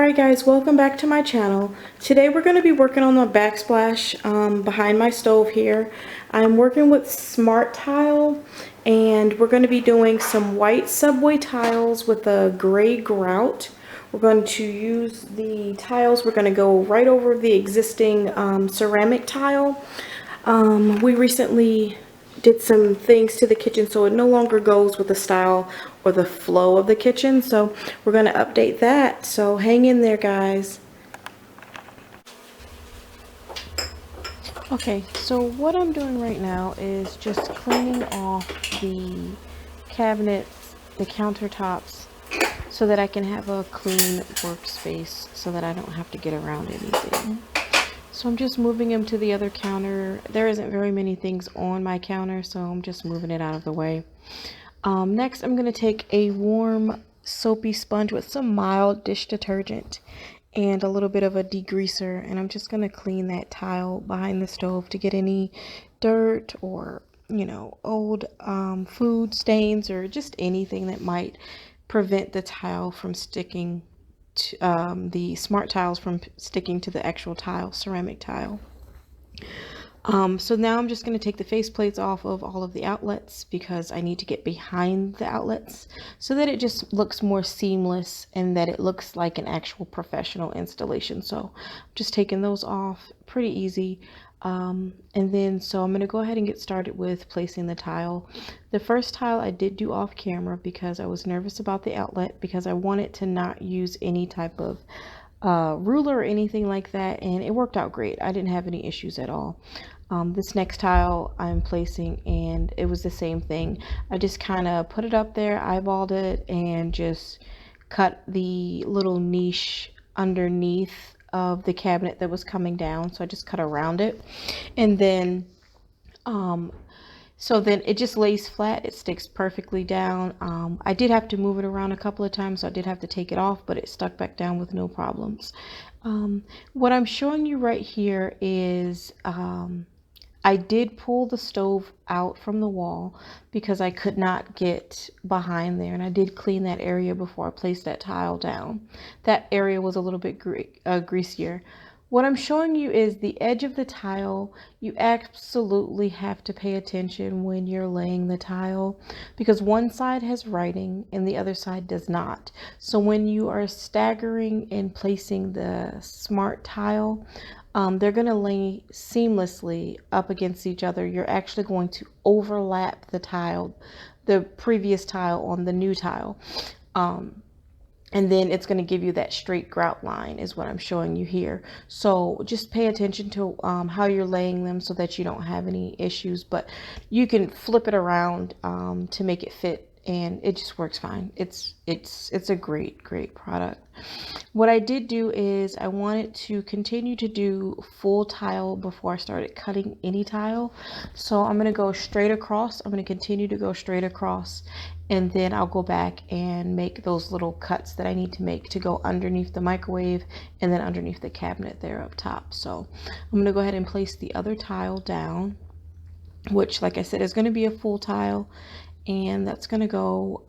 Alright guys, welcome back to my channel. Today we're going to be working on the backsplash behind my stove here. I'm working with smart tile and we're going to be doing some white subway tiles with a gray grout. We're going to use the tiles, we're going to go right over the existing ceramic tile. We recently did some things to the kitchen so it no longer goes with the style or the flow of the kitchen, so we're going to update that, so hang in there guys. Okay, so what I'm doing right now is just cleaning off the cabinets, the countertops, so that I can have a clean workspace so that I don't have to get around anything. So I'm just moving them to the other counter. There isn't very many things on my counter, so I'm just moving it out of the way. Next, I'm going to take a warm soapy sponge with some mild dish detergent and a little bit of a degreaser, and I'm just going to clean that tile behind the stove to get any dirt or, you know, old food stains or just anything that might prevent the tile from sticking to, the smart tiles from sticking to the actual tile, ceramic tile. So now I'm just going to take the face plates off of all of the outlets because I need to get behind the outlets so that it just looks more seamless and that it looks like an actual professional installation. So I'm just taking those off, pretty easy. And then so I'm going to go ahead and get started with placing the tile. The first tile I did do off camera because I was nervous about the outlet because I wanted to not use any type of ruler or anything like that, and it worked out great. I didn't have any issues at all. This next tile I'm placing, and it was the same thing. I just kind of put it up there, eyeballed it, and just cut the little niche underneath of the cabinet that was coming down. So I just cut around it, and then so then it just lays flat. It sticks perfectly down. I did have to move it around a couple of times, so I did have to take it off, but it stuck back down with no problems. What I'm showing you right here is I did pull the stove out from the wall because I could not get behind there, and I did clean that area before I placed that tile down. That area was a little bit greasier. What I'm showing you is the edge of the tile. You absolutely have to pay attention when you're laying the tile because one side has writing and the other side does not. So when you are staggering and placing the smart tile, they're going to lay seamlessly up against each other. You're actually going to overlap the tile, the previous tile on the new tile. And then it's going to give you that straight grout line is what I'm showing you here. So just pay attention to how you're laying them so that you don't have any issues, but you can flip it around to make it fit, and it just works fine. It's a great product. What I did do is I wanted to continue to do full tile before I started cutting any tile. So I'm going to go straight across. I'm going to continue to go straight across, and then I'll go back and make those little cuts that I need to make to go underneath the microwave and then underneath the cabinet there up top. So I'm going to go ahead and place the other tile down, which, like I said, is going to be a full tile, and that's going to go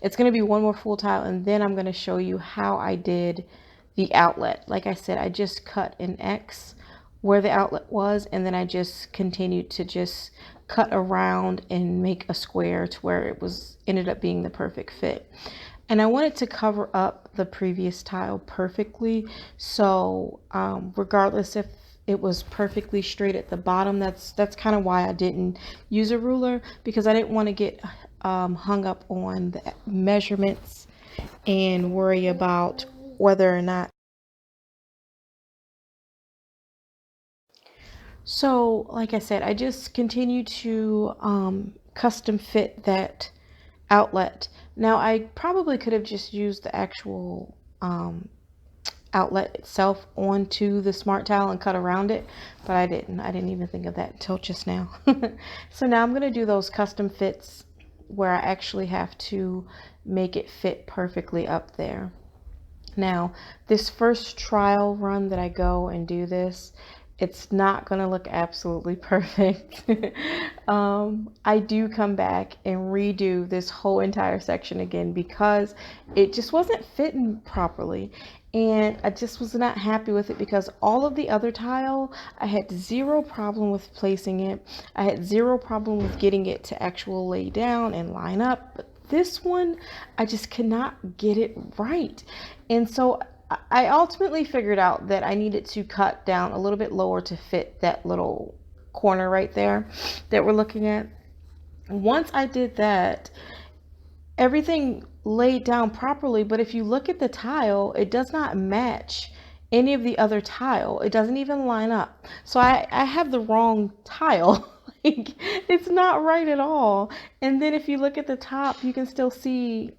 it's going to be one more full tile, and then I'm going to show you how I did the outlet. Like I said, I just cut an X where the outlet was, and then I just continued to just cut around and make a square to where it was ended up being the perfect fit. And I wanted to cover up the previous tile perfectly, so regardless if it was perfectly straight at the bottom, that's kind of why I didn't use a ruler, because I didn't want to get hung up on the measurements and worry about whether or not. So like I said, I just continue to custom fit that outlet. Now I probably could have just used the actual outlet itself onto the smart tile and cut around it, but I didn't even think of that until just now. So now I'm going to do those custom fits where I actually have to make it fit perfectly up there. Now this first trial run that I go and do this, it's not going to look absolutely perfect. I do come back and redo this whole entire section again because it just wasn't fitting properly. and I just was not happy with it because all of the other tile, I had zero problem with placing it. I had zero problem with getting it to actual lay down and line up. But this one, I just cannot get it right. And so I ultimately figured out that I needed to cut down a little bit lower to fit that little corner right there that we're looking at. Once I did that, everything laid down properly, but if you look at the tile, it does not match any of the other tile. It doesn't even line up. So I have the wrong tile. Like, it's not right at all. And then if you look at the top, you can still see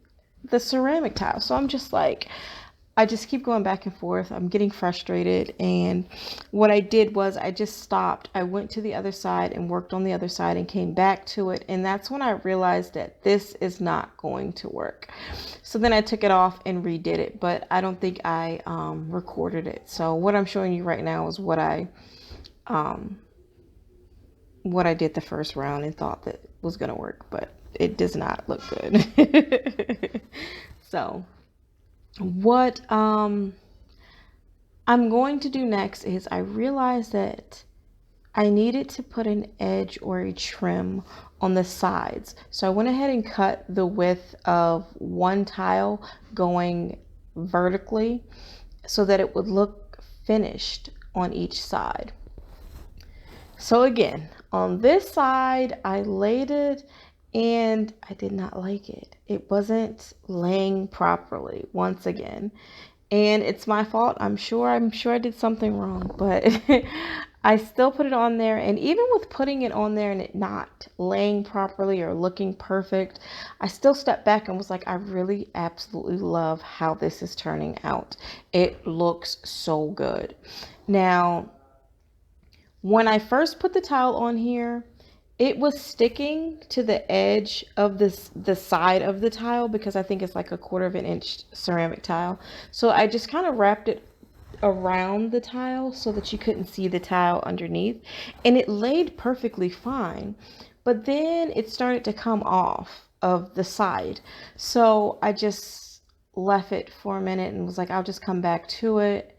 the ceramic tile. So I'm just like, I just keep going back and forth. I'm getting frustrated. And what I did was I just stopped. I went to the other side and worked on the other side and came back to it. And that's when I realized that this is not going to work. So then I took it off and redid it, but I don't think I recorded it. So what I'm showing you right now is what I did the first round and thought that was going to work, but it does not look good. So what I'm going to do next is I realized that I needed to put an edge or a trim on the sides. So I went ahead and cut the width of one tile going vertically so that it would look finished on each side. So again, on this side, I laid it and I did not like it. It wasn't laying properly once again. And it's my fault. I'm sure I did something wrong, but I still put it on there. And even with putting it on there and it not laying properly or looking perfect, I still stepped back and was like, I really absolutely love how this is turning out. It looks so good. Now, when I first put the tile on here, it was sticking to the edge of the side of the tile because I think it's like 1/4 of an inch ceramic tile. So I just kind of wrapped it around the tile so that you couldn't see the tile underneath, and it laid perfectly fine. But then it started to come off of the side. So I just left it for a minute and was like, I'll just come back to it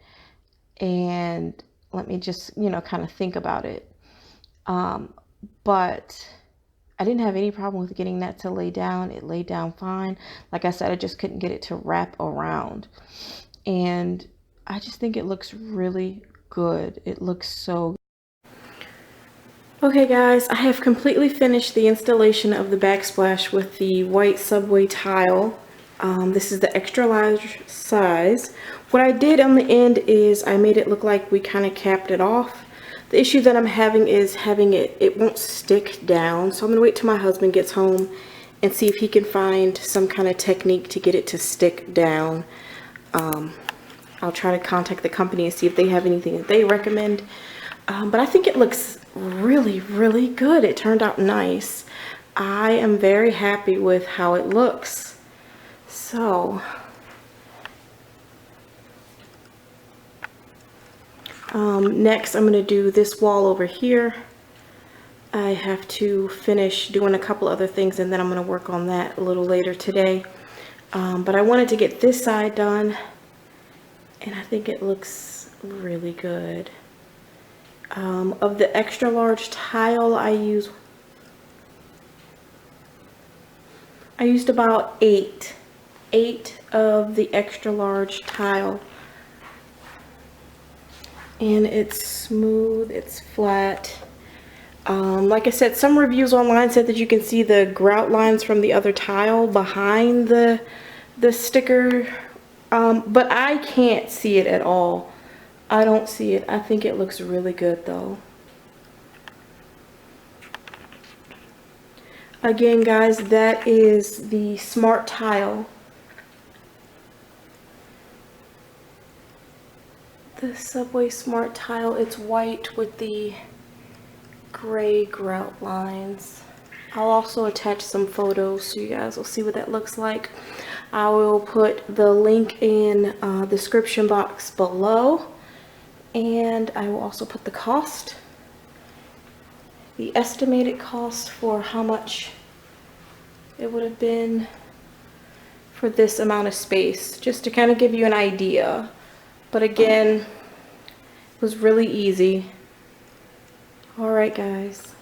and let me just, kind of think about it. But I didn't have any problem with getting that to lay down. It laid down fine. Like I said, I just couldn't get it to wrap around. And I just think it looks really good. It looks so good. Okay guys, I have completely finished the installation of the backsplash with the white subway tile. This is the extra large size. What I did on the end is I made it look like we kind of capped it off. The issue that I'm having is it won't stick down. So I'm gonna wait till my husband gets home and see if he can find some kind of technique to get it to stick down. I'll try to contact the company and see if they have anything that they recommend. But I think it looks really, really good. It turned out nice. I am very happy with how it looks. So, next I'm going to do this wall over here. I have to finish doing a couple other things and then I'm going to work on that a little later today. But I wanted to get this side done and I think it looks really good. Of the extra large tile I used about eight of the extra large tile. And it's smooth, it's flat. Like I said, some reviews online said that you can see the grout lines from the other tile behind the sticker, but I can't see it at all. I don't see it. I think it looks really good though. Again guys, that is the smart tile. The Subway Smart Tile, it's white with the gray grout lines. I'll also attach some photos so you guys will see what that looks like. I will put the link in the description box below, and I will also put the cost, the estimated cost for how much it would have been for this amount of space, just to kind of give you an idea But again, it was really easy. All right, guys.